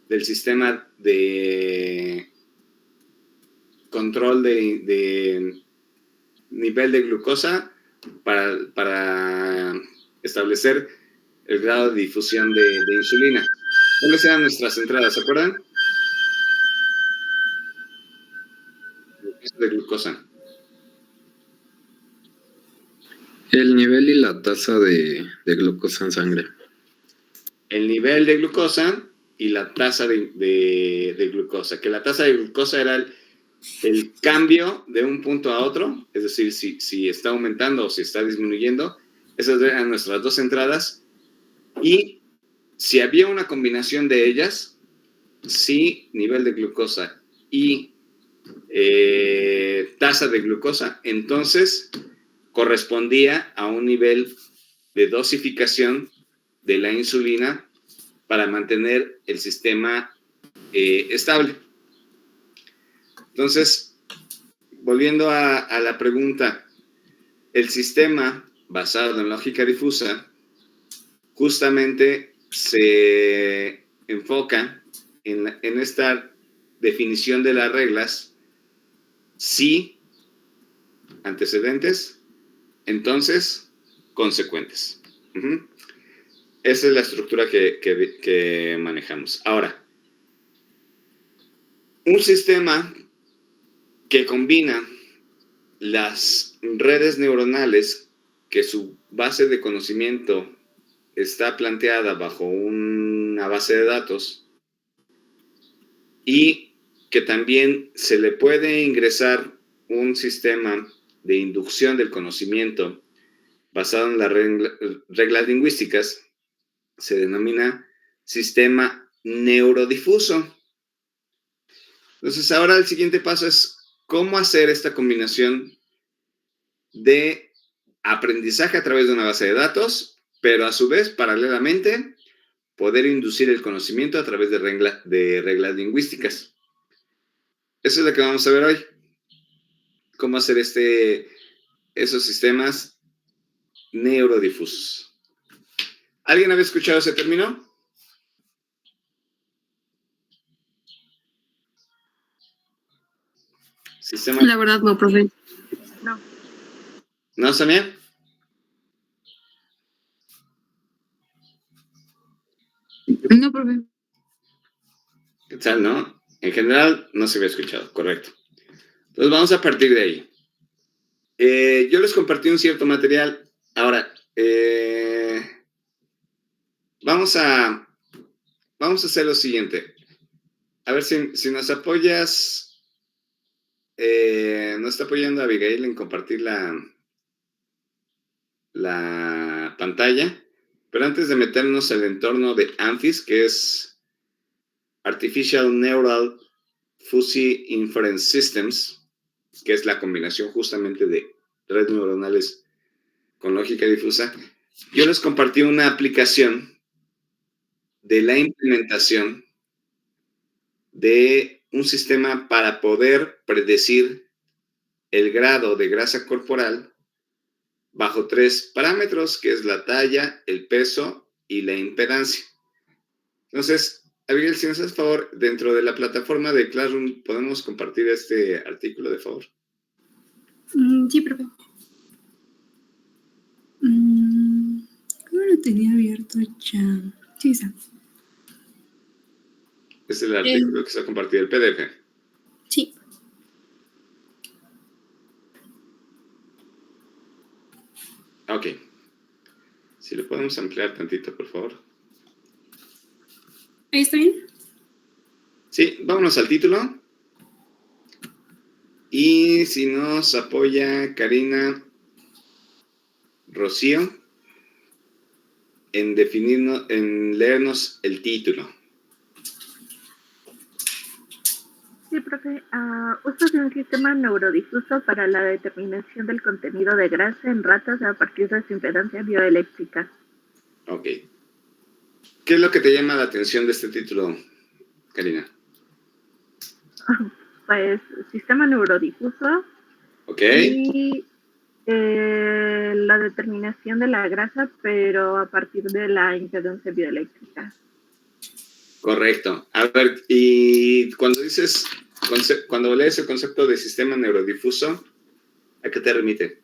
del sistema de control de nivel de glucosa para establecer el grado de difusión de insulina. ¿Cuáles eran nuestras entradas? ¿Se acuerdan? De glucosa. El nivel y la tasa de glucosa en sangre. El nivel de glucosa y la tasa de glucosa. Que la tasa de glucosa era el cambio de un punto a otro, es decir, si está aumentando o si está disminuyendo. Esas eran nuestras dos entradas. Y si había una combinación de ellas, si nivel de glucosa y tasa de glucosa, entonces correspondía a un nivel de dosificación de la insulina para mantener el sistema estable. Entonces, volviendo a la pregunta, el sistema basado en lógica difusa justamente se enfoca en esta definición de las reglas. Sí, antecedentes, entonces, consecuentes. Esa es la estructura que manejamos. Ahora, un sistema que combina las redes neuronales, que su base de conocimiento está planteada bajo una base de datos y que también se le puede ingresar un sistema de inducción del conocimiento basado en las reglas lingüísticas, se denomina sistema neurodifuso. Entonces, ahora el siguiente paso es cómo hacer esta combinación de aprendizaje a través de una base de datos, pero a su vez, paralelamente, poder inducir el conocimiento a través de reglas lingüísticas. Eso es lo que vamos a ver hoy. Cómo hacer esos sistemas neurodifusos. ¿Alguien había escuchado ese término? Sistema... La verdad no, profe. No. ¿No, Samia? No, profe. ¿Qué tal, no? En general no se había escuchado, correcto. Entonces vamos a partir de ahí. Yo les compartí un cierto material. Ahora, vamos a hacer lo siguiente. A ver si nos apoyas. Nos está apoyando Abigail en compartir la pantalla. Pero antes de meternos al entorno de ANFIS, que es Artificial Neural Fuzzy Inference Systems, que es la combinación justamente de redes neuronales con lógica difusa, yo les compartí una aplicación de la implementación de un sistema para poder predecir el grado de grasa corporal bajo 3 parámetros, que es la talla, el peso y la impedancia. Entonces, Abigail, si nos haces favor, dentro de la plataforma de Classroom, ¿podemos compartir este artículo, de favor? Sí, profe. ¿Cómo lo tenía abierto ya? Sí, está. Es el artículo que se ha compartido, el PDF. Sí. Ok. Si lo podemos ampliar tantito, por favor. ¿Ahí está bien? Sí, vámonos al título. Y si nos apoya Karina Rocío en leernos el título. Sí, profe. Uso de un sistema neurodifuso para la determinación del contenido de grasa en ratas a partir de su impedancia bioeléctrica. Ok. ¿Qué es lo que te llama la atención de este título, Karina? Pues, sistema neurodifuso. Ok. Y la determinación de la grasa, pero a partir de la impedancia bioeléctrica. Correcto. A ver, y cuando dices, cuando lees el concepto de sistema neurodifuso, ¿a qué te remite?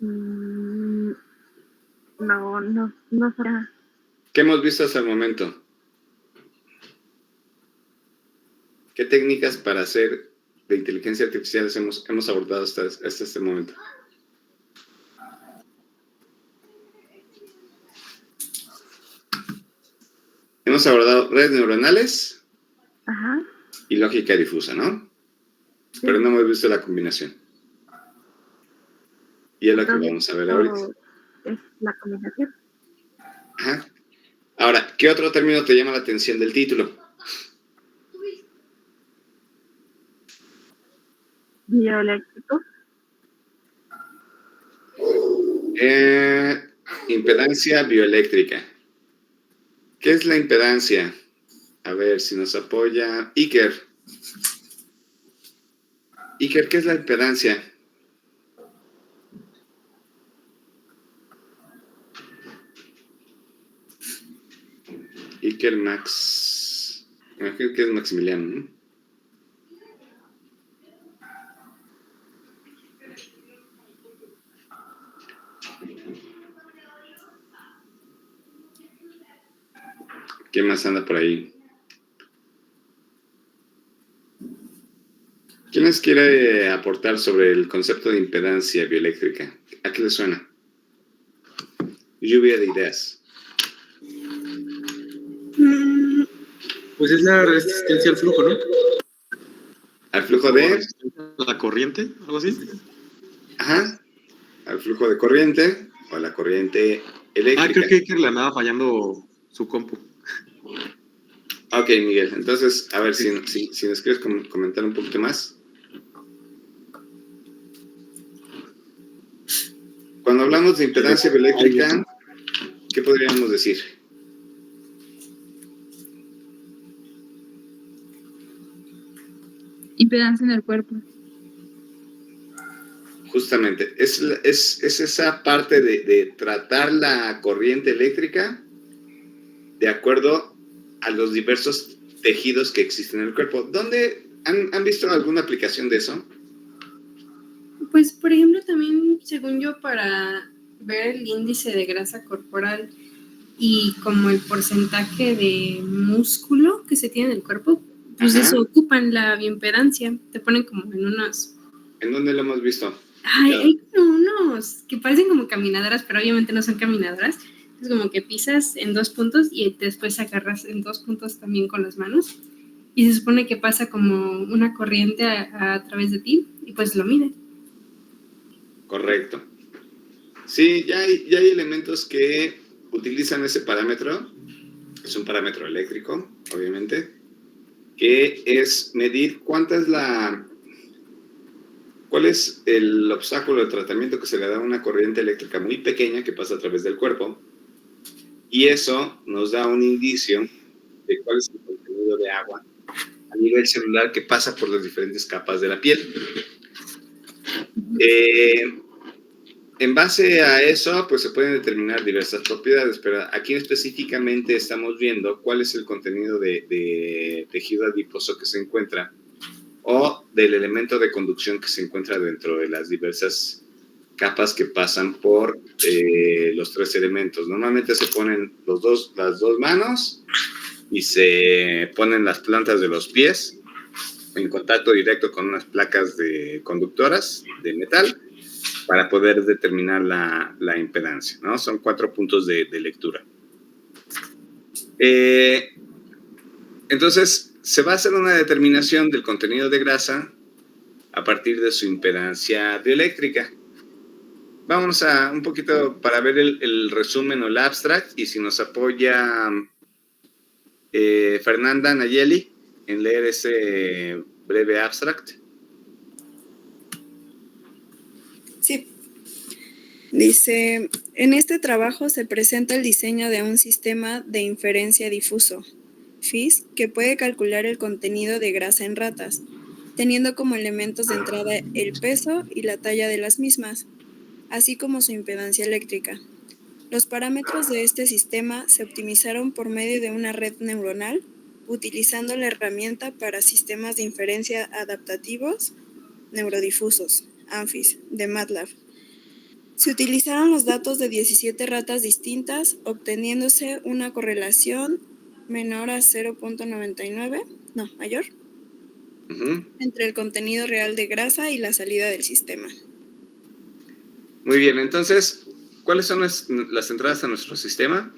No será. ¿Qué hemos visto hasta el momento? ¿Qué técnicas para hacer de inteligencia artificial hemos abordado hasta este momento? Hemos abordado redes neuronales Ajá. y lógica difusa, ¿no? Sí. Pero no hemos visto la combinación. Y es lo que Entonces, vamos a ver ahorita. es la combinación. Ajá. Ahora, ¿qué otro término te llama la atención del título? Bioeléctrico. Impedancia bioeléctrica. ¿Qué es la impedancia? A ver si nos apoya Iker. Iker, ¿qué es la impedancia? Iker Max. Creo que es Maximiliano, ¿no? ¿Quién más anda por ahí? ¿Quién les quiere aportar sobre el concepto de impedancia bioeléctrica? ¿A qué le suena? Lluvia de ideas. Pues es la resistencia al flujo, ¿no? ¿Al flujo de? ¿La corriente? ¿Algo así? Ajá. Al flujo de corriente o a la corriente eléctrica. Creo que le andaba fallando su compu. Ok, Miguel. Entonces, a ver si nos quieres comentar un poquito más. Cuando hablamos de impedancia bioeléctrica, ¿qué podríamos decir? Impedancia en el cuerpo. Justamente, es esa parte de tratar la corriente eléctrica de acuerdo a los diversos tejidos que existen en el cuerpo. ¿Dónde han visto alguna aplicación de eso? Pues, por ejemplo, también, según yo, para ver el índice de grasa corporal y como el porcentaje de músculo que se tiene en el cuerpo, pues eso ocupan la bioimpedancia. Te ponen como en unos... ¿En dónde lo hemos visto? Hay como unos que parecen como caminadoras, pero obviamente no son caminadoras. Es como que pisas en 2 puntos y después agarras en 2 puntos también con las manos. Y se supone que pasa como una corriente a través de ti y pues lo mide. Correcto. Sí, ya hay elementos que utilizan ese parámetro. Es un parámetro eléctrico, obviamente, que es medir cuál es el obstáculo de tratamiento que se le da a una corriente eléctrica muy pequeña que pasa a través del cuerpo, y eso nos da un indicio de cuál es el contenido de agua a nivel celular que pasa por las diferentes capas de la piel. En base a eso, pues se pueden determinar diversas propiedades, pero aquí específicamente estamos viendo cuál es el contenido de tejido adiposo que se encuentra o del elemento de conducción que se encuentra dentro de las diversas capas que pasan por los 3 elementos. Normalmente se ponen las dos manos y se ponen las plantas de los pies en contacto directo con unas placas conductoras de metal para poder determinar la impedancia, ¿no? Son 4 puntos de lectura. Entonces, se va a hacer una determinación del contenido de grasa a partir de su impedancia bioeléctrica. Vámonos a un poquito para ver el resumen o el abstract, y si nos apoya Fernanda Nayeli en leer ese breve abstract. Sí. Dice, en este trabajo se presenta el diseño de un sistema de inferencia difuso, FIS, que puede calcular el contenido de grasa en ratas, teniendo como elementos de entrada el peso y la talla de las mismas, así como su impedancia eléctrica. Los parámetros de este sistema se optimizaron por medio de una red neuronal, utilizando la herramienta para sistemas de inferencia adaptativos neurodifusos, ANFIS, de MATLAB. Se utilizaron los datos de 17 ratas distintas, obteniéndose una correlación mayor entre el contenido real de grasa y la salida del sistema. Muy bien, entonces, ¿cuáles son las entradas a nuestro sistema?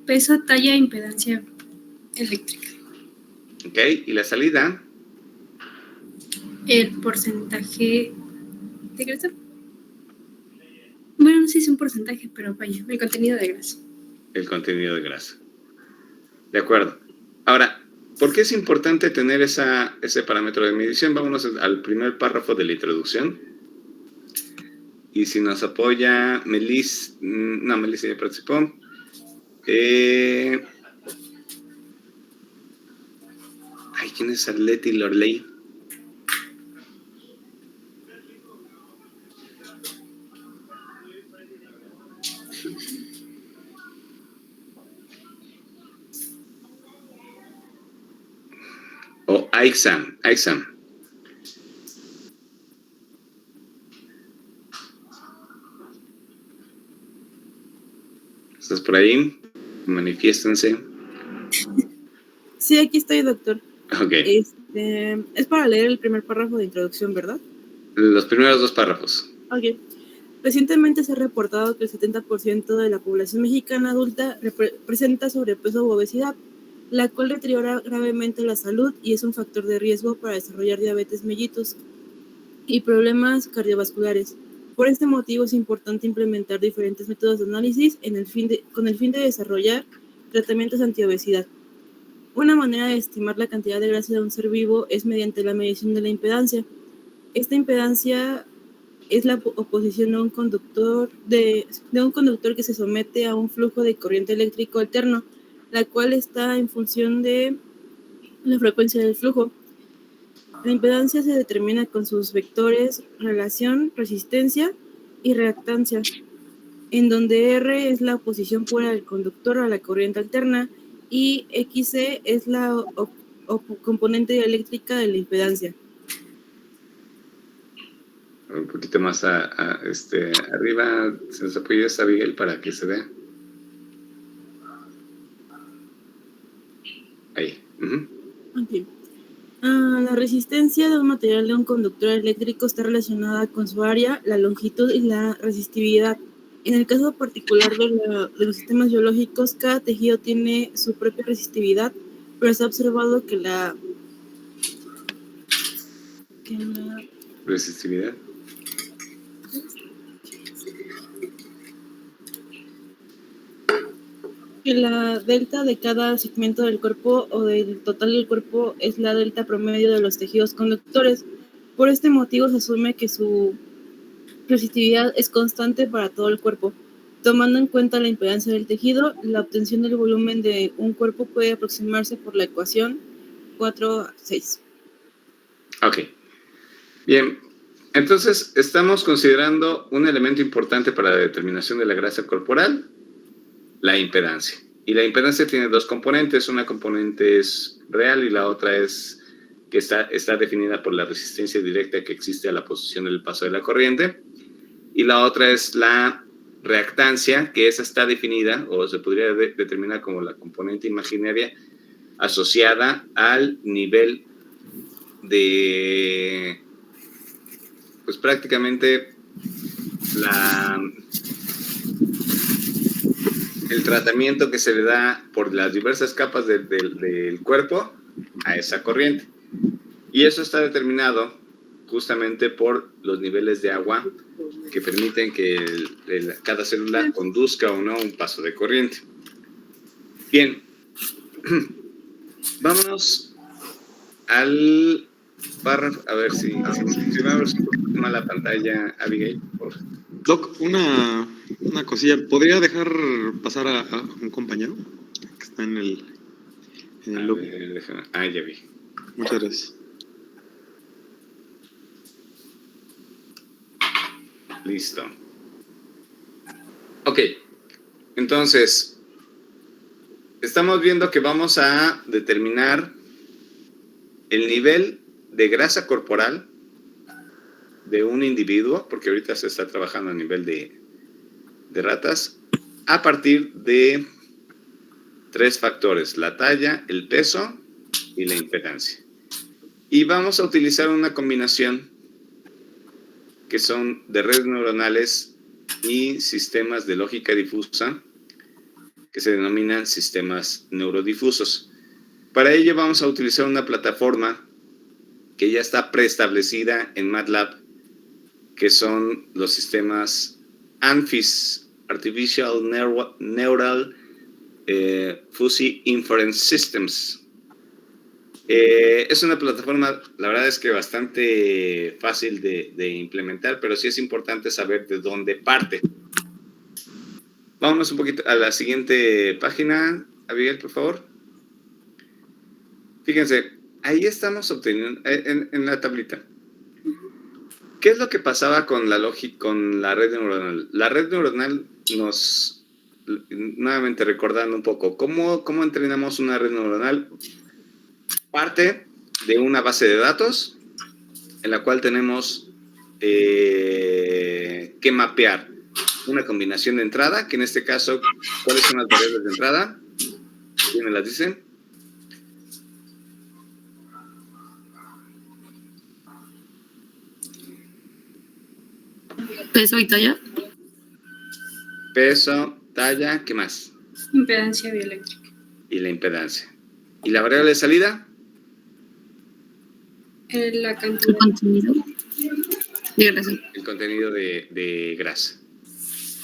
Peso, talla, impedancia eléctrica. Ok, y la salida. El porcentaje de grasa. Bueno, no sé si es un porcentaje, pero vaya, el contenido de grasa. El contenido de grasa. De acuerdo. Ahora, ¿por qué es importante tener ese parámetro de medición? Vámonos al primer párrafo de la introducción. Y si nos apoya Melissa ya participó. ¿Quién es Arleti Lorley? Aixam. ¿Estás por ahí? Manifiéstense. Sí, aquí estoy, doctor. Ok. Es para leer el primer párrafo de introducción, ¿verdad? Los primeros 2 párrafos. Ok. Recientemente se ha reportado que el 70% de la población mexicana adulta presenta sobrepeso u obesidad, la cual deteriora gravemente la salud y es un factor de riesgo para desarrollar diabetes mellitus y problemas cardiovasculares. Por este motivo es importante implementar diferentes métodos de análisis con el fin de desarrollar tratamientos antiobesidad. Una manera de estimar la cantidad de grasa de un ser vivo es mediante la medición de la impedancia. Esta impedancia es la oposición de un conductor que se somete a un flujo de corriente eléctrico alterno, la cual está en función de la frecuencia del flujo. La impedancia se determina con sus vectores relación, resistencia y reactancia, en donde R es la oposición pura del conductor a la corriente alterna y XC es la componente eléctrica de la impedancia. Un poquito más arriba, se nos apoya a Abigail para que se vea. Ahí. Okay. La resistencia de un material de un conductor eléctrico está relacionada con su área, la longitud y la resistividad. En el caso particular de los sistemas biológicos, cada tejido tiene su propia resistividad, pero se ha observado que la Resistividad. Que la delta de cada segmento del cuerpo o del total del cuerpo es la delta promedio de los tejidos conductores. Por este motivo se asume que su resistividad es constante para todo el cuerpo. Tomando en cuenta la impedancia del tejido, la obtención del volumen de un cuerpo puede aproximarse por la ecuación 4-6. Ok. Bien. Entonces, estamos considerando un elemento importante para la determinación de la grasa corporal, la impedancia. Y la impedancia tiene 2 componentes. Una componente es real y la otra es que está definida por la resistencia directa que existe a la posición del paso de la corriente. Y la otra es la reactancia, que esa está definida o se podría determinar como la componente imaginaria asociada al nivel de, pues prácticamente el tratamiento que se le da por las diversas capas del cuerpo a esa corriente. Y eso está determinado justamente por los niveles de agua que permiten que cada célula conduzca o no un paso de corriente. Bien, vámonos al párrafo, a ver si vamos a la pantalla, Abigail, por favor. Doc, una cosilla. ¿Podría dejar pasar a un compañero que está en el lobby? Ya vi. Muchas gracias. Listo. Ok. Entonces, estamos viendo que vamos a determinar el nivel de grasa corporal de un individuo, porque ahorita se está trabajando a nivel de ratas, a partir de 3 factores: la talla, el peso y la impedancia. Y vamos a utilizar una combinación que son de redes neuronales y sistemas de lógica difusa, que se denominan sistemas neurodifusos. Para ello vamos a utilizar una plataforma que ya está preestablecida en MATLAB, que son los sistemas ANFIS, Artificial Neural Fuzzy Inference Systems. Es una plataforma, la verdad es que bastante fácil de implementar, pero sí es importante saber de dónde parte. Vámonos un poquito a la siguiente página, Abigail, por favor. Fíjense, ahí estamos obteniendo, en la tablita. ¿Qué es lo que pasaba con la red neuronal? La red neuronal nos, nuevamente recordando un poco, ¿cómo entrenamos una red neuronal? Parte de una base de datos en la cual tenemos que mapear una combinación de entrada, que en este caso, ¿cuáles son las variables de entrada? ¿Quién me las dice? Peso y talla. Peso, talla, ¿qué más? Impedancia bioeléctrica. Y la impedancia. ¿Y la variable de salida? La El cantidad. contenido de grasa. El contenido de grasa.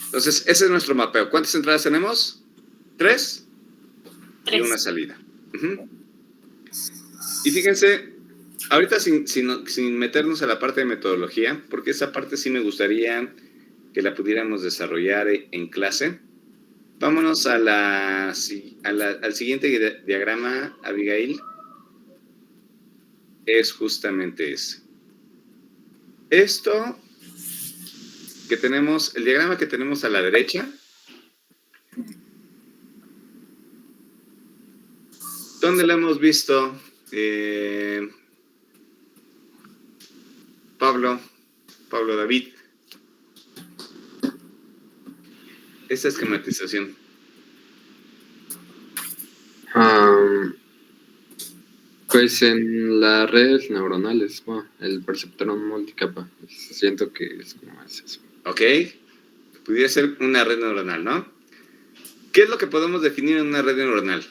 Entonces, ese es nuestro mapeo. ¿Cuántas entradas tenemos? 3 y una salida. Y fíjense, ahorita sin meternos a la parte de metodología, porque esa parte sí me gustaría que la pudiéramos desarrollar en clase. Vámonos al siguiente diagrama, Abigail. Es justamente ese. Esto que tenemos, el diagrama que tenemos a la derecha, ¿dónde lo hemos visto? Pablo David. Esta esquematización. Pues en las redes neuronales, bueno, el perceptor multicapa, siento que es como eso. Ok, pudiera ser una red neuronal, ¿no? ¿Qué es lo que podemos definir en una red neuronal?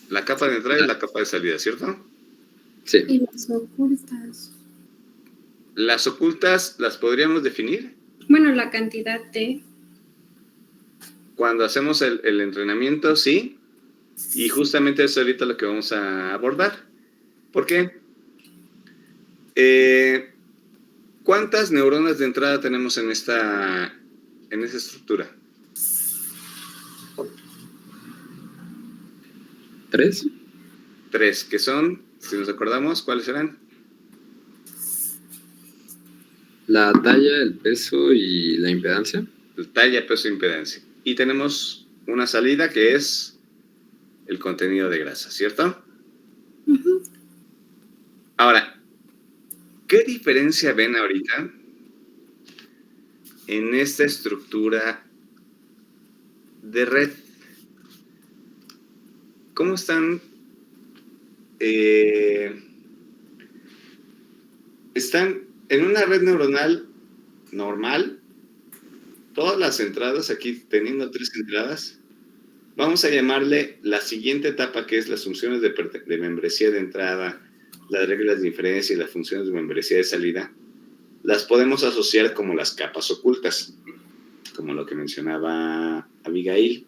La capa de entrada y la capa de salida, ¿cierto? Sí. Y las ocultas. Las ocultas, ¿las podríamos definir? Bueno, la cantidad de... Cuando hacemos el entrenamiento, sí. Y justamente eso es ahorita lo que vamos a abordar. ¿Por qué? ¿Cuántas neuronas de entrada tenemos en esa estructura? 3. 3, que son, si nos acordamos, ¿cuáles eran? La talla, el peso y la impedancia. Talla, peso e impedancia. Y tenemos una salida que es el contenido de grasa, ¿cierto? Ahora, ¿qué diferencia ven ahorita en esta estructura de red? ¿Cómo están? Están en una red neuronal normal, todas las entradas, aquí teniendo 3 entradas, vamos a llamarle la siguiente etapa, que es las funciones de membresía de entrada, las reglas de inferencia y las funciones de membresía de salida. Las podemos asociar como las capas ocultas, como lo que mencionaba Abigail.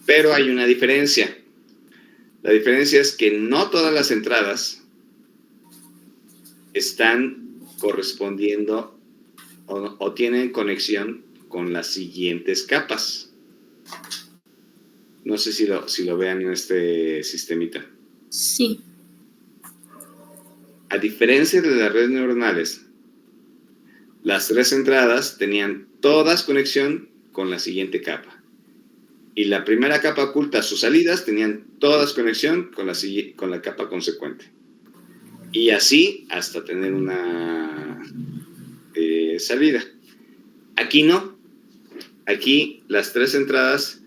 Pero hay una diferencia. La diferencia es que no todas las entradas están correspondiendo o tienen conexión con las siguientes capas. No sé si lo vean en este sistemita. Sí. A diferencia de las redes neuronales, las 3 entradas tenían todas conexión con la siguiente capa. Y la primera capa oculta, sus salidas, tenían todas conexión con la capa consecuente. Y así hasta tener una salida. Aquí no. Aquí las 3 entradas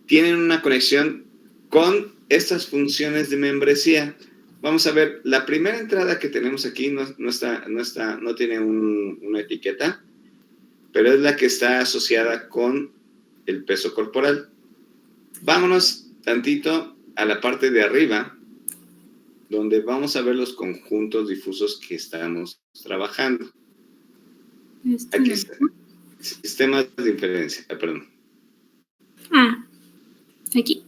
tienen una conexión con estas funciones de membresía. Vamos a ver, la primera entrada que tenemos aquí no tiene una etiqueta, pero es la que está asociada con el peso corporal. Vámonos tantito a la parte de arriba, donde vamos a ver los conjuntos difusos que estamos trabajando. Aquí está. Sistemas de inferencia. Perdón. Aquí.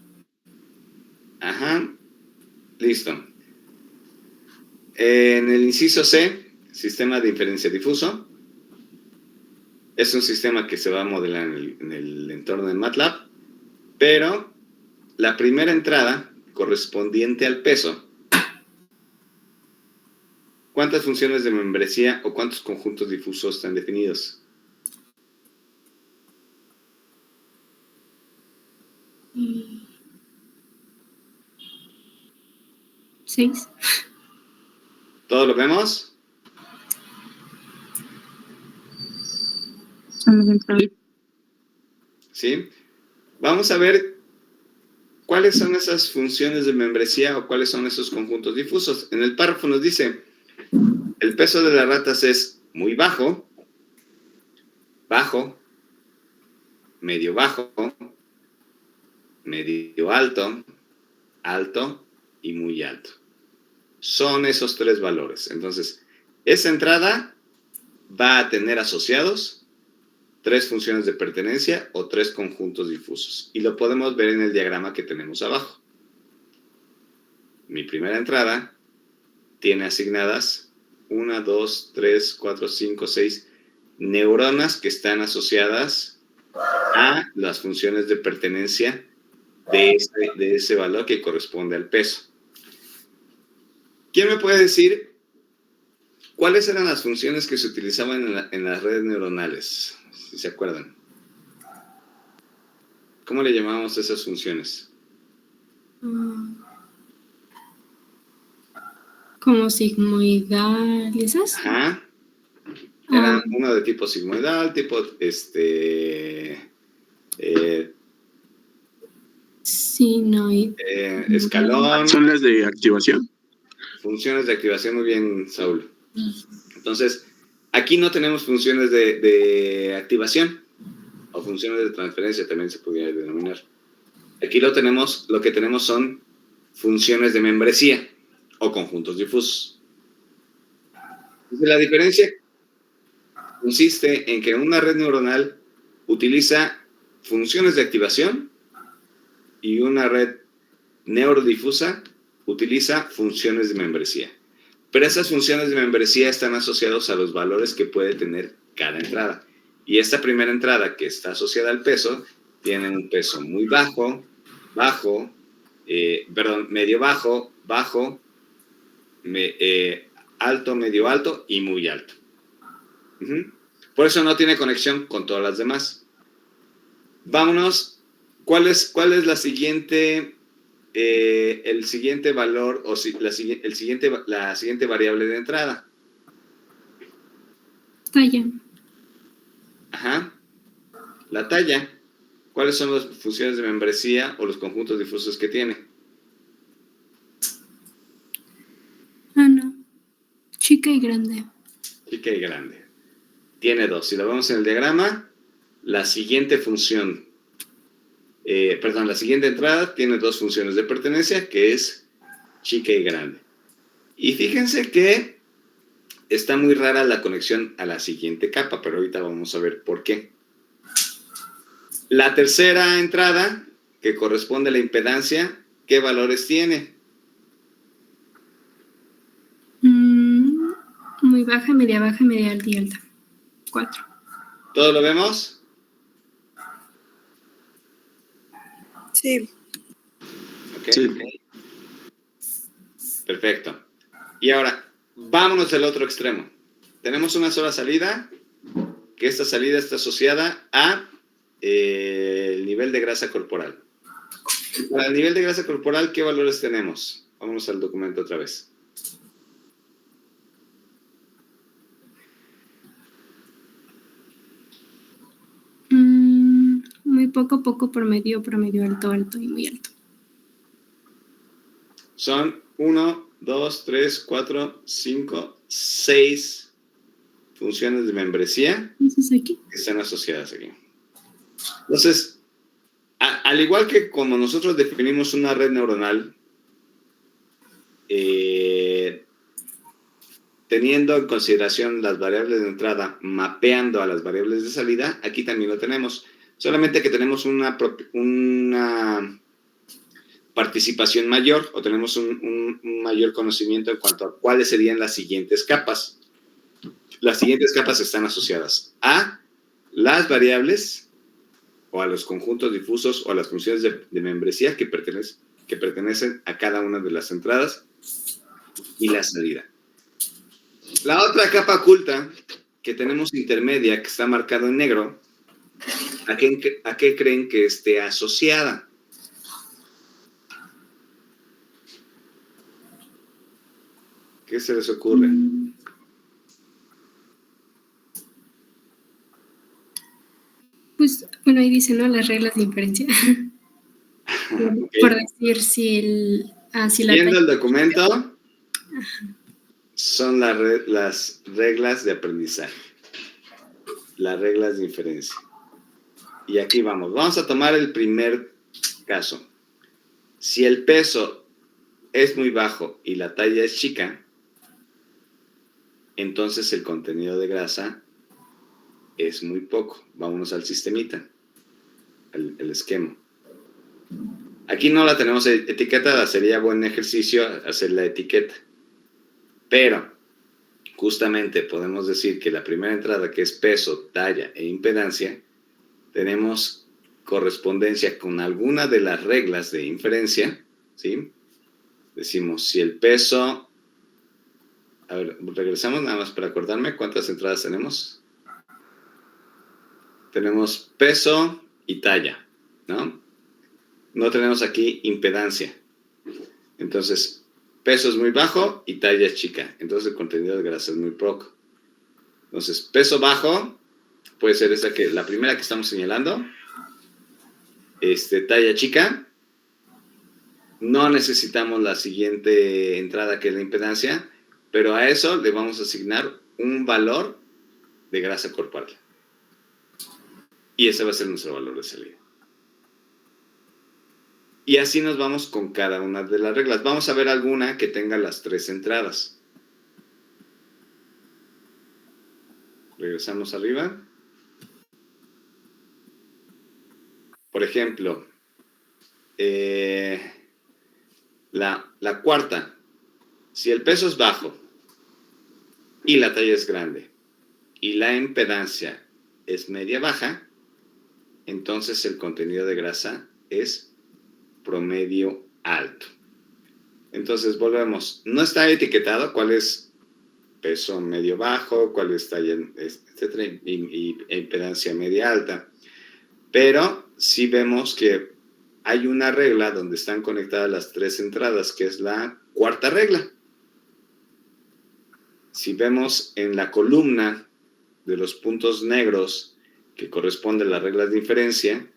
Ajá. Listo. En el inciso C, sistema de inferencia difuso. Es un sistema que se va a modelar en el entorno de MATLAB, pero la primera entrada correspondiente al peso, ¿cuántas funciones de membresía o cuántos conjuntos difusos están definidos? 6. ¿Todos lo vemos? ¿Sí? Vamos a ver cuáles son esas funciones de membresía o cuáles son esos conjuntos difusos. En el párrafo nos dice, el peso de las ratas es muy bajo, bajo, medio alto, alto y muy alto. Son esos 3 valores. Entonces, esa entrada va a tener asociados 3 funciones de pertenencia o 3 conjuntos difusos. Y lo podemos ver en el diagrama que tenemos abajo. Mi primera entrada tiene asignadas 1, 2, 3, 4, 5, 6 neuronas que están asociadas a las funciones de pertenencia de ese valor que corresponde al peso. ¿Quién me puede decir cuáles eran las funciones que se utilizaban en las redes neuronales? Si se acuerdan. ¿Cómo le llamamos esas funciones? Como sigmoidal y esas. Ajá. Eran uno de tipo sigmoidal, tipo escalón. ¿Son las de activación? Funciones de activación, muy bien, Saúl. Entonces, aquí no tenemos funciones de activación o funciones de transferencia, también se podría denominar. Aquí lo que tenemos son funciones de membresía o conjuntos difusos. Entonces, la diferencia consiste en que una red neuronal utiliza funciones de activación y una red neurodifusa utiliza funciones de membresía. Pero esas funciones de membresía están asociadas a los valores que puede tener cada entrada. Y esta primera entrada que está asociada al peso tiene un peso muy medio bajo, alto, medio alto y muy alto. Por eso no tiene conexión con todas las demás. Vámonos. ¿Cuál es la siguiente, el siguiente valor o la siguiente variable de entrada? Talla. Ajá. La talla. ¿Cuáles son las funciones de membresía o los conjuntos difusos que tiene? No. Chica y grande. Chica y grande. Tiene 2. Si lo vemos en el diagrama, la siguiente función, la siguiente entrada tiene 2 funciones de pertenencia, que es chica y grande. Y fíjense que está muy rara la conexión a la siguiente capa, pero ahorita vamos a ver por qué. La tercera entrada, que corresponde a la impedancia, ¿qué valores tiene? Muy baja, media alta y alta. 4. ¿Todo lo vemos? Sí. Okay. Sí. Perfecto. Y ahora, vámonos al otro extremo. Tenemos una sola salida, que esta salida está asociada a el nivel de grasa corporal. Para el nivel de grasa corporal, ¿qué valores tenemos? Vámonos al documento otra vez. Muy poco, promedio, alto y muy alto. Son 1, 2, 3, 4, 5, 6 funciones de membresía que están asociadas aquí. Entonces, al igual que como nosotros definimos una red neuronal, teniendo en consideración las variables de entrada, mapeando a las variables de salida, aquí también lo tenemos. Solamente que tenemos una participación mayor o tenemos un mayor conocimiento en cuanto a cuáles serían las siguientes capas. Las siguientes capas están asociadas a las variables o a los conjuntos difusos o a las funciones de membresía que pertenecen a cada una de las entradas y la salida. La otra capa oculta que tenemos intermedia, que está marcado en negro, ¿a qué creen que esté asociada? ¿Qué se les ocurre? Pues, bueno, ahí dice, ¿no? Las reglas de inferencia. Okay. Por decir, si la viendo el documento, son las reglas de aprendizaje, las reglas de inferencia. Y aquí vamos. Vamos a tomar el primer caso. Si el peso es muy bajo y la talla es chica, entonces el contenido de grasa es muy poco. Vámonos al sistemita, el esquema. Aquí no la tenemos etiquetada, sería buen ejercicio hacer la etiqueta. Pero, justamente podemos decir que la primera entrada, que es peso, talla e impedancia, tenemos correspondencia con alguna de las reglas de inferencia, ¿sí? Decimos, si el peso... A ver, regresamos nada más para acordarme cuántas entradas tenemos. Tenemos peso y talla, ¿no? No tenemos aquí impedancia. Entonces, peso es muy bajo y talla es chica. Entonces, el contenido de grasa es muy poco. Entonces, peso bajo puede ser esa que la primera que estamos señalando. Talla chica. No necesitamos la siguiente entrada, que es la impedancia, pero a eso le vamos a asignar un valor de grasa corporal. Y ese va a ser nuestro valor de salida. Y así nos vamos con cada una de las reglas. Vamos a ver alguna que tenga las 3 entradas. Regresamos arriba. Por ejemplo, la cuarta. Si el peso es bajo y la talla es grande y la impedancia es media baja, entonces el contenido de grasa es promedio alto. Entonces volvemos, no está etiquetado cuál es peso medio bajo, cuál es talla, etcétera, y impedancia media alta, pero sí vemos que hay una regla donde están conectadas las 3 entradas, que es la cuarta regla. Si vemos en la columna de los puntos negros que corresponde a las reglas de inferencia,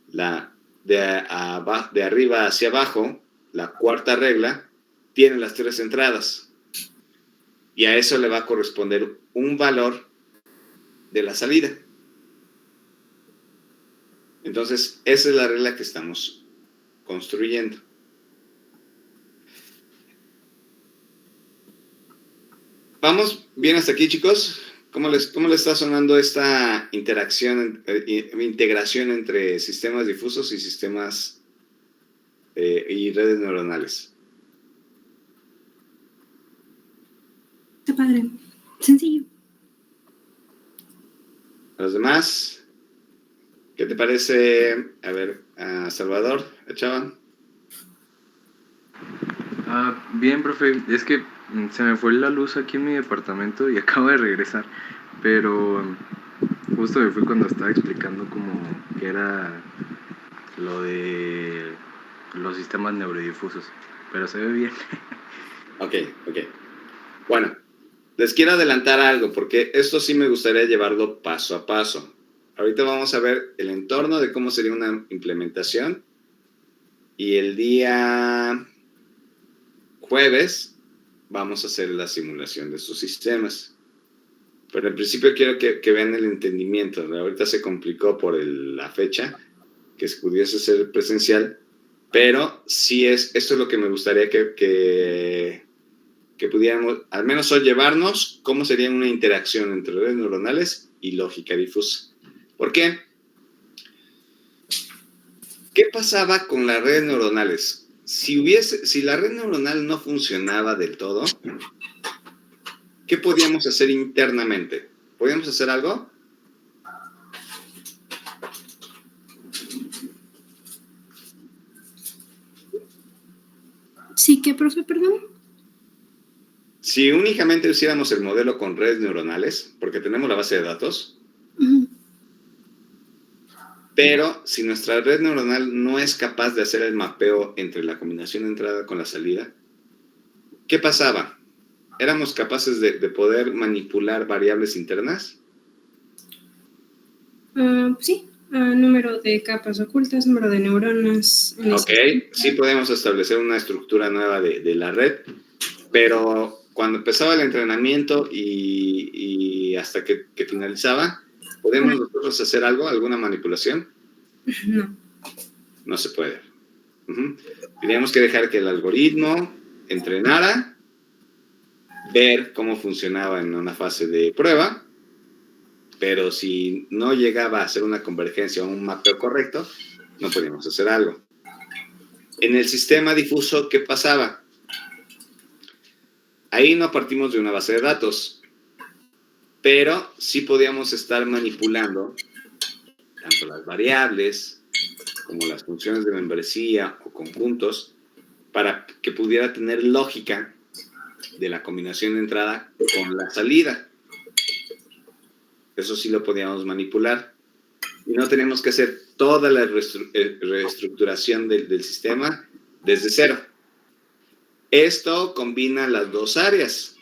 de arriba hacia abajo, la cuarta regla tiene las 3 entradas. Y a eso le va a corresponder un valor de la salida. Entonces, esa es la regla que estamos construyendo. ¿Vamos bien hasta aquí, chicos? ¿Cómo les está sonando esta integración entre sistemas difusos y sistemas y redes neuronales? Está padre. Sencillo. ¿A los demás? ¿Qué te parece? A ver, a Salvador, a Chava. Bien, profe. Es que Se me fue la luz aquí en mi departamento y acabo de regresar, pero justo me fui cuando estaba explicando como que era lo de los sistemas neurodifusos, pero se ve bien. Ok. Bueno, les quiero adelantar algo, porque esto sí me gustaría llevarlo paso a paso. Ahorita vamos a ver el entorno de cómo sería una implementación, y el día jueves vamos a hacer la simulación de estos sistemas. Pero en principio quiero que vean el entendimiento. Ahorita se complicó por la fecha, que pudiese ser presencial, pero sí esto es lo que me gustaría que pudiéramos, al menos hoy, llevarnos cómo sería una interacción entre redes neuronales y lógica difusa. ¿Por qué? ¿Qué pasaba con las redes neuronales? Si la red neuronal no funcionaba del todo, ¿qué podíamos hacer internamente? ¿Podíamos hacer algo? Sí, ¿qué, profe? Perdón. Si únicamente hiciéramos el modelo con redes neuronales, porque tenemos la base de datos, pero si nuestra red neuronal no es capaz de hacer el mapeo entre la combinación de entrada con la salida, ¿qué pasaba? ¿Éramos capaces de poder manipular variables internas? Sí, número de capas ocultas, número de neuronas. Ok, sí podemos establecer una estructura nueva de la red, pero cuando empezaba el entrenamiento y hasta que finalizaba, ¿podemos nosotros hacer algo, alguna manipulación? No. No se puede. Teníamos que dejar que el algoritmo entrenara, ver cómo funcionaba en una fase de prueba, pero si no llegaba a hacer una convergencia o un mapeo correcto, no podíamos hacer algo. En el sistema difuso, ¿qué pasaba? Ahí no partimos de una base de datos, pero sí podíamos estar manipulando tanto las variables como las funciones de membresía o conjuntos para que pudiera tener lógica de la combinación de entrada con la salida. Eso sí lo podíamos manipular. Y no tenemos que hacer toda la reestructuración del sistema desde cero. Esto combina las dos áreas.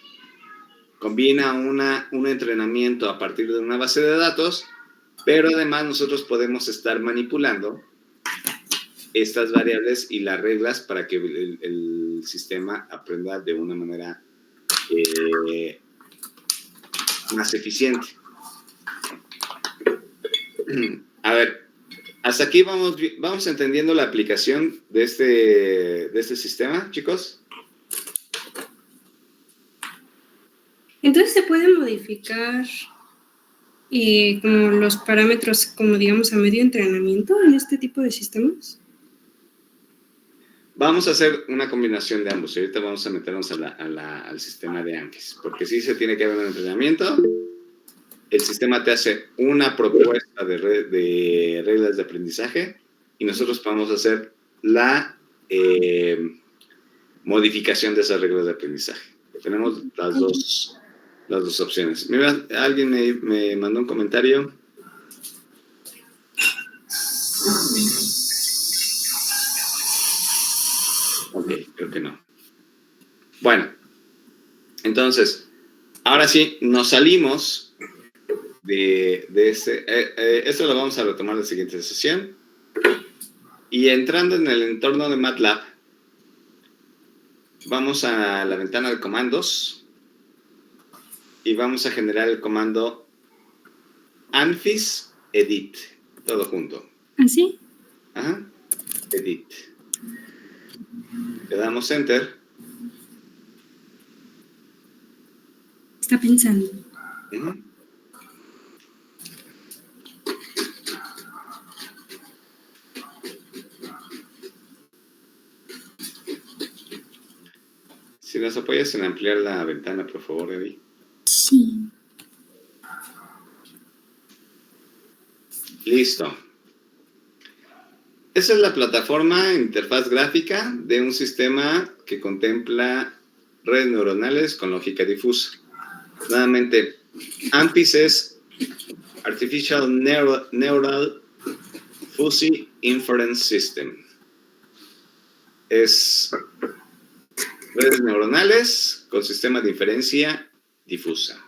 Combina un entrenamiento a partir de una base de datos, pero además nosotros podemos estar manipulando estas variables y las reglas para que el sistema aprenda de una manera más eficiente. A ver, hasta aquí vamos entendiendo la aplicación de este sistema, chicos. Entonces se puede modificar como los parámetros, como digamos, a medio entrenamiento en este tipo de sistemas. Vamos a hacer una combinación de ambos. Y ahorita vamos a meternos al sistema de ANKIS, porque sí se tiene que haber un entrenamiento. El sistema te hace una propuesta de reglas de aprendizaje y nosotros vamos a hacer la modificación de esas reglas de aprendizaje. Tenemos las dos opciones. Mira, alguien me mandó un comentario. Ok, creo que no. Bueno, entonces, ahora sí, nos salimos de esto lo vamos a retomar en la siguiente sesión. Y entrando en el entorno de MATLAB, vamos a la ventana de comandos y vamos a generar el comando ANFIS edit, todo junto. ¿Así? Ajá, edit. Le damos enter. Está pensando. Si nos apoyas en ampliar la ventana, por favor, Eddie. Sí. Listo. Esa es la plataforma interfaz gráfica de un sistema que contempla redes neuronales con lógica difusa. Nuevamente, AMPIS es Artificial Neural Fuzzy Inference System. Es redes neuronales con sistema de inferencia difusa.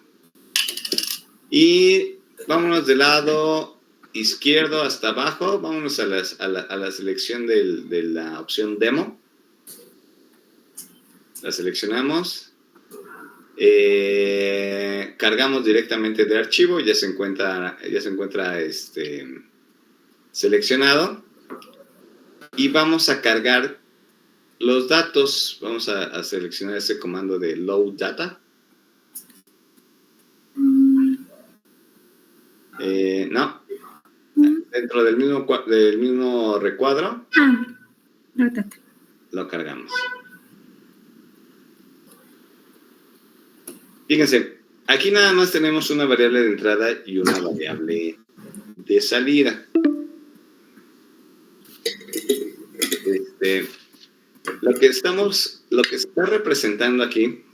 Y vámonos del lado izquierdo hasta abajo. Vámonos a la selección de la opción demo. La seleccionamos. Cargamos directamente de archivo. Ya se encuentra seleccionado. Y vamos a cargar los datos. Vamos a seleccionar ese comando de load data. No. Dentro del mismo recuadro. Load data. Lo cargamos. Fíjense, aquí nada más tenemos una variable de entrada y una variable de salida. Lo que se está representando aquí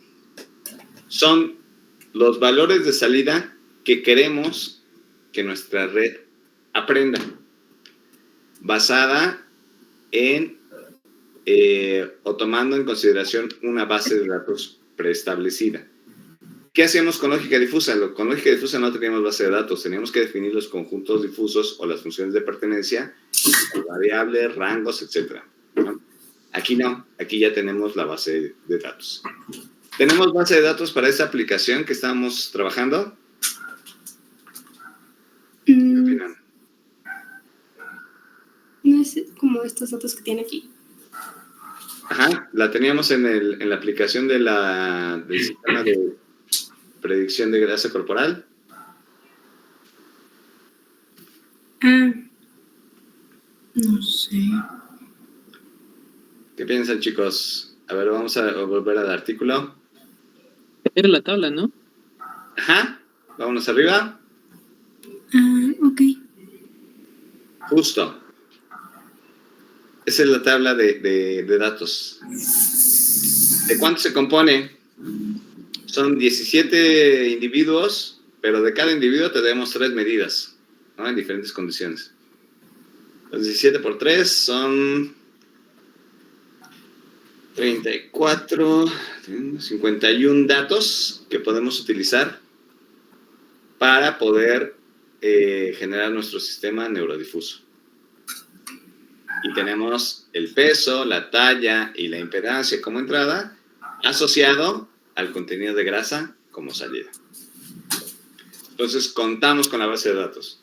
son los valores de salida que queremos que nuestra red aprenda, basada en o tomando en consideración una base de datos preestablecida. ¿Qué hacíamos con lógica difusa? Con lógica difusa no teníamos base de datos, teníamos que definir los conjuntos difusos o las funciones de pertenencia, variables, rangos, etc. ¿No? Aquí no, aquí ya tenemos la base de datos. ¿Tenemos base de datos para esta aplicación que estamos trabajando? ¿Qué opinan? No es como estos datos que tiene aquí. Ajá, la teníamos en la aplicación del sistema de predicción de grasa corporal. No sé. ¿Qué piensan, chicos? A ver, vamos a volver al artículo. Era la tabla, ¿no? Ajá, vámonos arriba. Ok. Justo. Esa es la tabla de datos. ¿De cuánto se compone? Son 17 individuos, pero de cada individuo tenemos 3 medidas, ¿no? En diferentes condiciones. Los 17 por 3 son 34, 51 datos que podemos utilizar para poder generar nuestro sistema neurodifuso. Y tenemos el peso, la talla y la impedancia como entrada, asociado al contenido de grasa como salida. Entonces, contamos con la base de datos.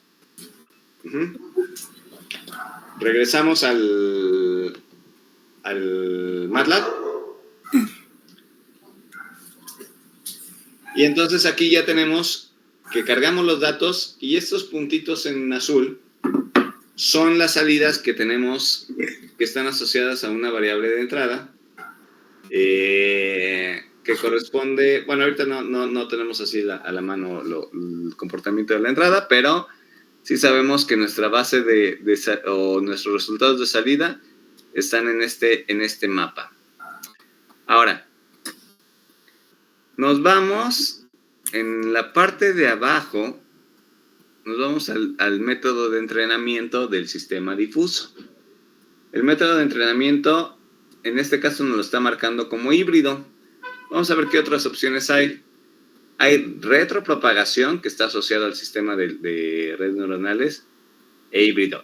Regresamos al MATLAB. Y entonces aquí ya tenemos que cargamos los datos y estos puntitos en azul son las salidas que tenemos que están asociadas a una variable de entrada que corresponde, bueno, ahorita no tenemos así a la mano el comportamiento de la entrada, pero sí sabemos que nuestra base o nuestros resultados de salida están en este mapa. Ahora, nos vamos en la parte de abajo, nos vamos al método de entrenamiento del sistema difuso. El método de entrenamiento, en este caso nos lo está marcando como híbrido. Vamos a ver qué otras opciones hay. Hay retropropagación, que está asociado al sistema de redes neuronales, e híbrido.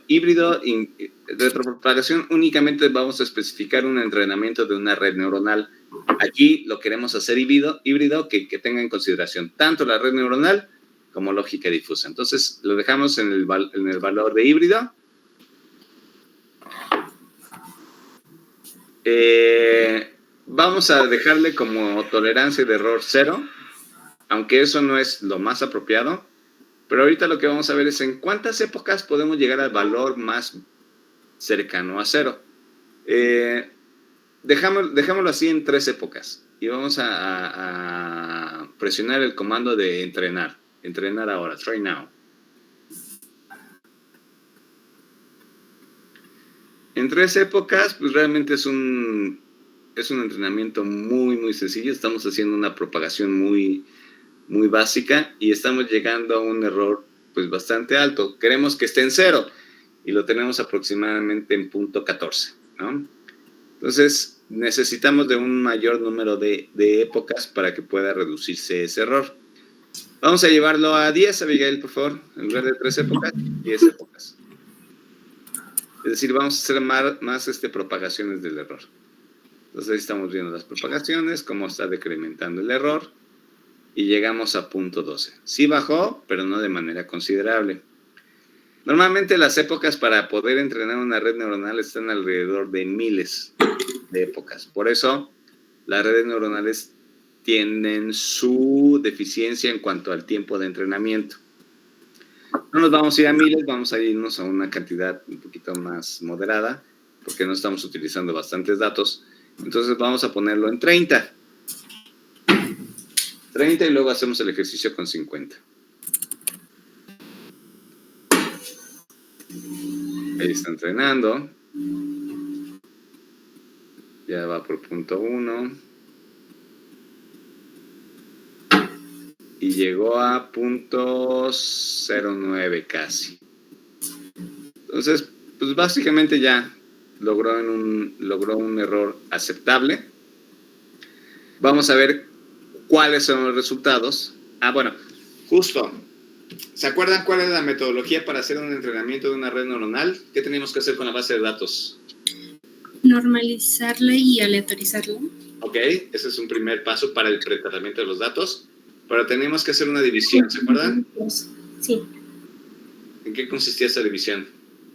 Retropropagación únicamente vamos a especificar un entrenamiento de una red neuronal. Aquí lo queremos hacer híbrido que tenga en consideración tanto la red neuronal como lógica difusa. Entonces, lo dejamos en el valor de híbrido. Vamos a dejarle como tolerancia de error 0, aunque eso no es lo más apropiado. Pero ahorita lo que vamos a ver es en cuántas épocas podemos llegar al valor más cercano a 0. Dejámoslo así en 3 épocas. Y vamos a presionar el comando de entrenar. Entrenar ahora, try now. En 3 épocas, pues realmente es un es un entrenamiento muy, muy sencillo. Estamos haciendo una propagación muy, muy básica y estamos llegando a un error pues bastante alto. Queremos que esté en 0 y lo tenemos aproximadamente en 0.14, ¿no? Entonces, necesitamos de un mayor número de épocas para que pueda reducirse ese error. Vamos a llevarlo a 10, Abigail, por favor. En lugar de 3 épocas, 10 épocas. Es decir, vamos a hacer más propagaciones del error. Entonces, ahí estamos viendo las propagaciones, cómo está decrementando el error, y llegamos a 0.12. Sí bajó, pero no de manera considerable. Normalmente las épocas para poder entrenar una red neuronal están alrededor de miles de épocas. Por eso, las redes neuronales tienen su deficiencia en cuanto al tiempo de entrenamiento. No nos vamos a ir a miles, vamos a irnos a una cantidad un poquito más moderada, porque no estamos utilizando bastantes datos. Entonces vamos a ponerlo en 30. 30 y luego hacemos el ejercicio con 50. Ahí está entrenando. Ya va por 0.1. Y llegó a 0.09 casi. Entonces, pues básicamente ya logró un error aceptable. Vamos a ver cuáles son los resultados. Bueno, justo. ¿Se acuerdan cuál es la metodología para hacer un entrenamiento de una red neuronal? ¿Qué teníamos que hacer con la base de datos? Normalizarla y aleatorizarla. Ok, ese es un primer paso para el pretratamiento de los datos. Pero tenemos que hacer una división, ¿se acuerdan? Sí. ¿En qué consistía esa división?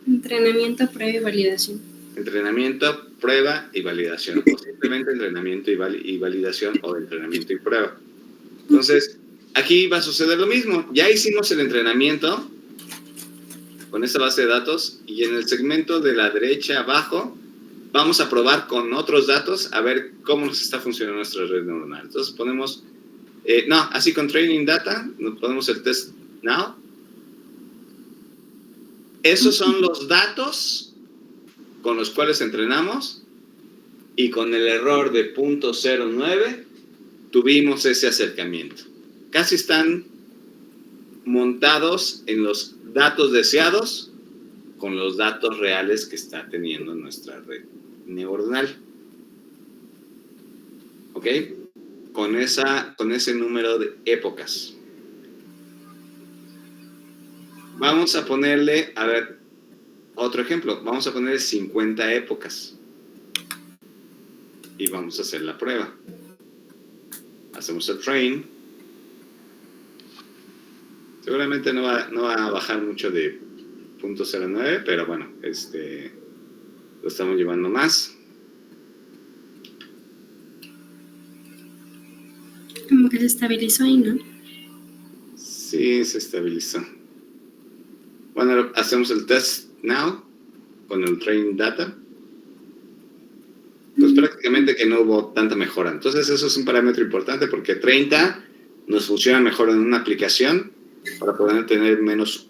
Entrenamiento, prueba y validación. Entrenamiento, prueba y validación. O simplemente entrenamiento y validación o entrenamiento y prueba. Entonces, aquí va a suceder lo mismo. Ya hicimos el entrenamiento con esta base de datos y en el segmento de la derecha abajo vamos a probar con otros datos a ver cómo nos está funcionando nuestra red neuronal. Entonces ponemos, así con training data, nos ponemos el test now. Esos son los datos con los cuales entrenamos y con el error de 0.09 tuvimos ese acercamiento. Casi están montados en los datos deseados con los datos reales que está teniendo nuestra red neuronal. ¿Ok? Con ese número de épocas. Vamos a ponerle, otro ejemplo. Vamos a ponerle 50 épocas. Y vamos a hacer la prueba. Hacemos el train. Seguramente no va a bajar mucho de 0.09, pero bueno, lo estamos llevando más. Como que se estabilizó ahí, ¿no? Sí, se estabilizó. Bueno, hacemos el test now con el training data. Pues prácticamente que no hubo tanta mejora. Entonces eso es un parámetro importante porque 30 nos funciona mejor en una aplicación para poder tener menos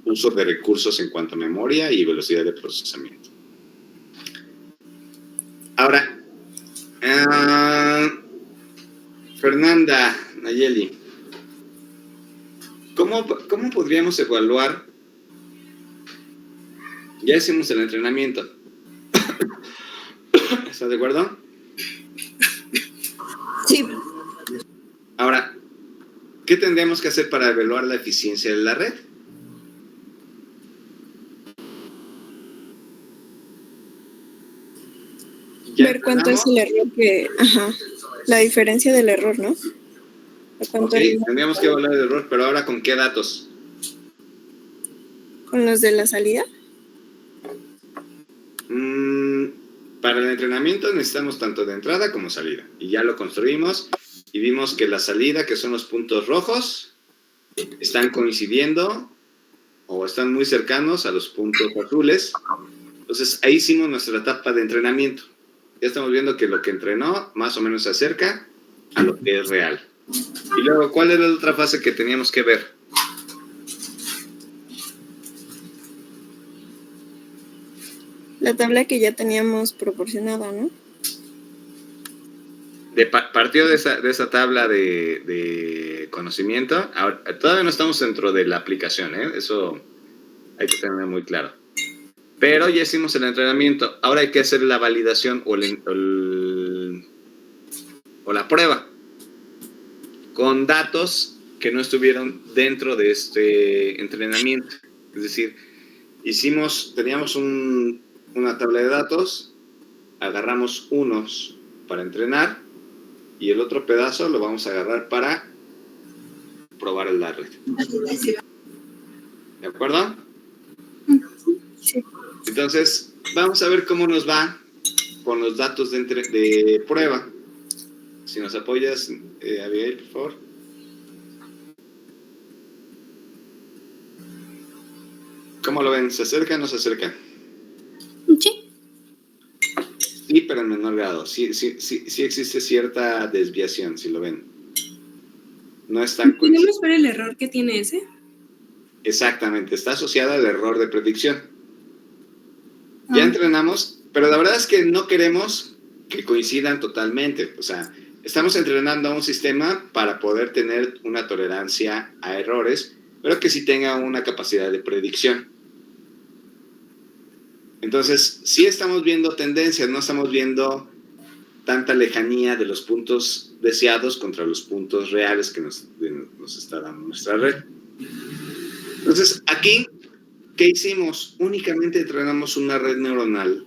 uso de recursos en cuanto a memoria y velocidad de procesamiento. Ahora, Fernanda, Nayeli, ¿cómo podríamos evaluar? Ya hicimos el entrenamiento. ¿Estás de acuerdo? Sí. Ahora, ¿qué tendríamos que hacer para evaluar la eficiencia de la red? Ver cuánto es el error la diferencia del error, ¿no? Sí, tendríamos que evaluar el error, pero ahora ¿con qué datos? ¿Con los de la salida? Para el entrenamiento necesitamos tanto de entrada como salida. Y ya lo construimos y vimos que la salida, que son los puntos rojos, están coincidiendo o están muy cercanos a los puntos azules. Entonces ahí hicimos nuestra etapa de entrenamiento. Ya estamos viendo que lo que entrenó más o menos se acerca a lo que es real. Y luego, ¿cuál era la otra fase que teníamos que ver? La tabla que ya teníamos proporcionada, ¿no? partió de esa tabla de conocimiento. Ahora, todavía no estamos dentro de la aplicación, ¿eh? Eso hay que tener muy claro. Pero ya hicimos el entrenamiento. Ahora hay que hacer la validación o la prueba con datos que no estuvieron dentro de este entrenamiento. Es decir, teníamos una tabla de datos, agarramos unos para entrenar y el otro pedazo lo vamos a agarrar para probar la red. ¿De acuerdo? Sí. Entonces, vamos a ver cómo nos va con los datos de prueba. Si nos apoyas, Abigail, por favor. ¿Cómo lo ven? ¿Se acerca o no se acerca? Sí. Sí, pero en menor grado. Sí existe cierta desviación, si lo ven. No es tan... ¿Podemos ver el error que tiene ese? Exactamente, está asociada al error de predicción. Ya entrenamos, pero la verdad es que no queremos que coincidan totalmente. O sea, estamos entrenando a un sistema para poder tener una tolerancia a errores, pero que sí tenga una capacidad de predicción. Entonces, sí estamos viendo tendencias, no estamos viendo tanta lejanía de los puntos deseados contra los puntos reales que nos está dando nuestra red. Entonces, aquí, ¿qué hicimos? Únicamente entrenamos una red neuronal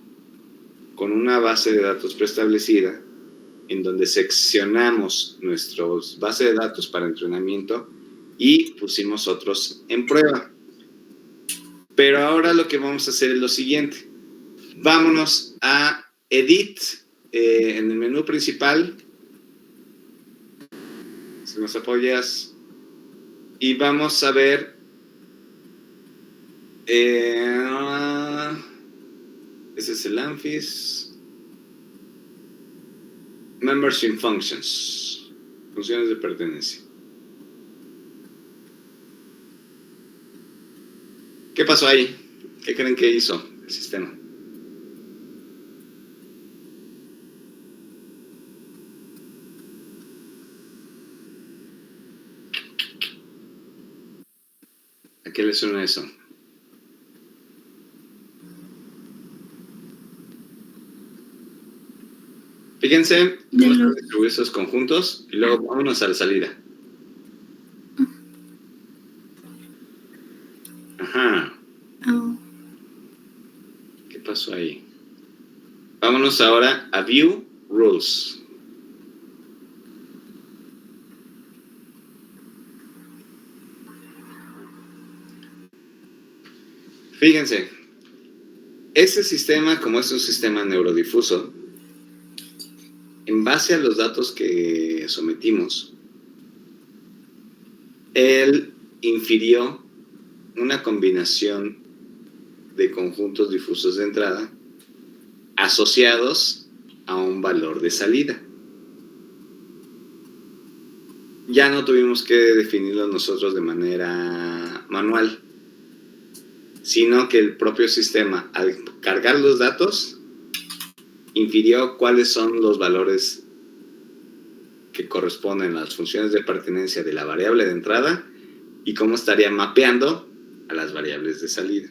con una base de datos preestablecida, en donde seccionamos nuestros bases de datos para entrenamiento y pusimos otros en prueba. Pero ahora lo que vamos a hacer es lo siguiente. Vámonos a Edit, en el menú principal. Si nos apoyas. Y vamos a ver... ese es el ANFIS. Membership Functions. Funciones de pertenencia. ¿Qué pasó ahí? ¿Qué creen que hizo el sistema? ¿A qué le suena eso? Fíjense cómo están distribuidos esos conjuntos y luego vámonos a la salida. Ajá. ¿Qué pasó ahí? Vámonos ahora a View Rules. Fíjense, ese sistema, como es un sistema neurodifuso, en base a los datos que sometimos, él infirió una combinación de conjuntos difusos de entrada asociados a un valor de salida. Ya no tuvimos que definirlo nosotros de manera manual, sino que el propio sistema, al cargar los datos, infirió cuáles son los valores que corresponden a las funciones de pertenencia de la variable de entrada y cómo estaría mapeando a las variables de salida.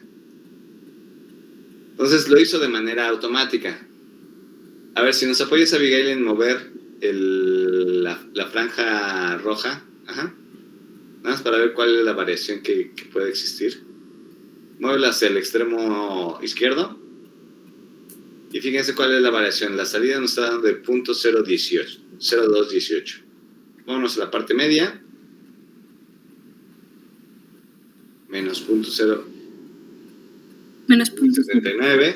Entonces lo hizo de manera automática. A ver, si nos apoyas, Abigail, en mover la franja roja. Ajá. Nada más para ver cuál es la variación que puede existir. Muévela hacia el extremo izquierdo. Y fíjense cuál es la variación. La salida nos está dando de 0.0218. Vámonos a la parte media. Menos 0.79.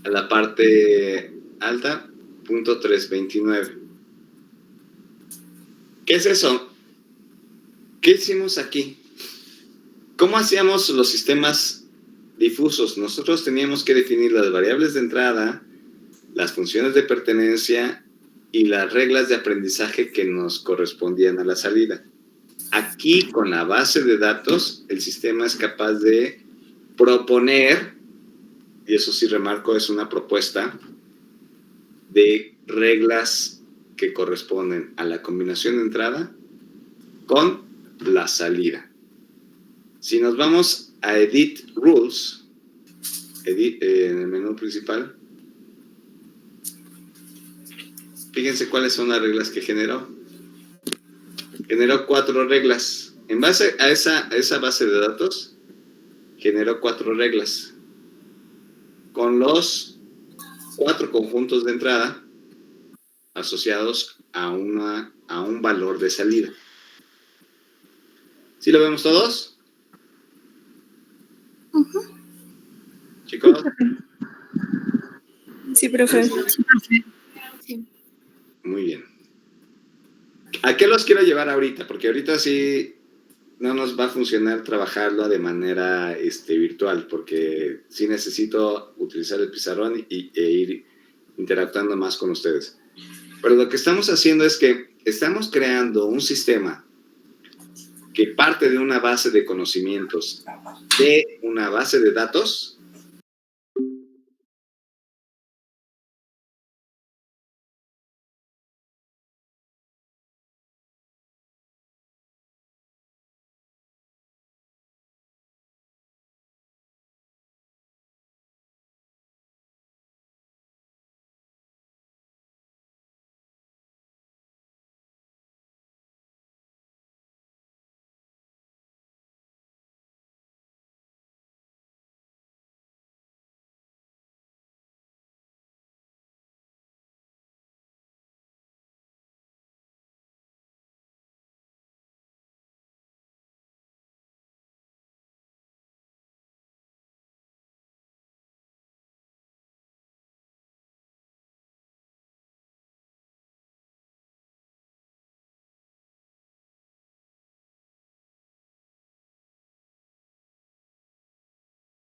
A la parte alta, 0.329. ¿Qué es eso? ¿Qué hicimos aquí? ¿Cómo hacíamos los sistemas difusos? Nosotros teníamos que definir las variables de entrada, las funciones de pertenencia y las reglas de aprendizaje que nos correspondían a la salida. Aquí, con la base de datos, el sistema es capaz de proponer, y eso sí remarco, es una propuesta de reglas que corresponden a la combinación de entrada con la salida. Si nos vamos a Edit Rules, en el menú principal, fíjense cuáles son las reglas que generó. Generó 4 reglas. En base a esa base de datos, generó 4 reglas. Con los 4 conjuntos de entrada asociados a un valor de salida. ¿Sí lo vemos todos? ¿Chicos? Sí, profe. Muy bien. ¿A qué los quiero llevar ahorita? Porque ahorita sí no nos va a funcionar trabajarlo de manera virtual, porque sí necesito utilizar el pizarrón e ir interactuando más con ustedes. Pero lo que estamos haciendo es que estamos creando un sistema que parte de una base de conocimientos, de una base de datos,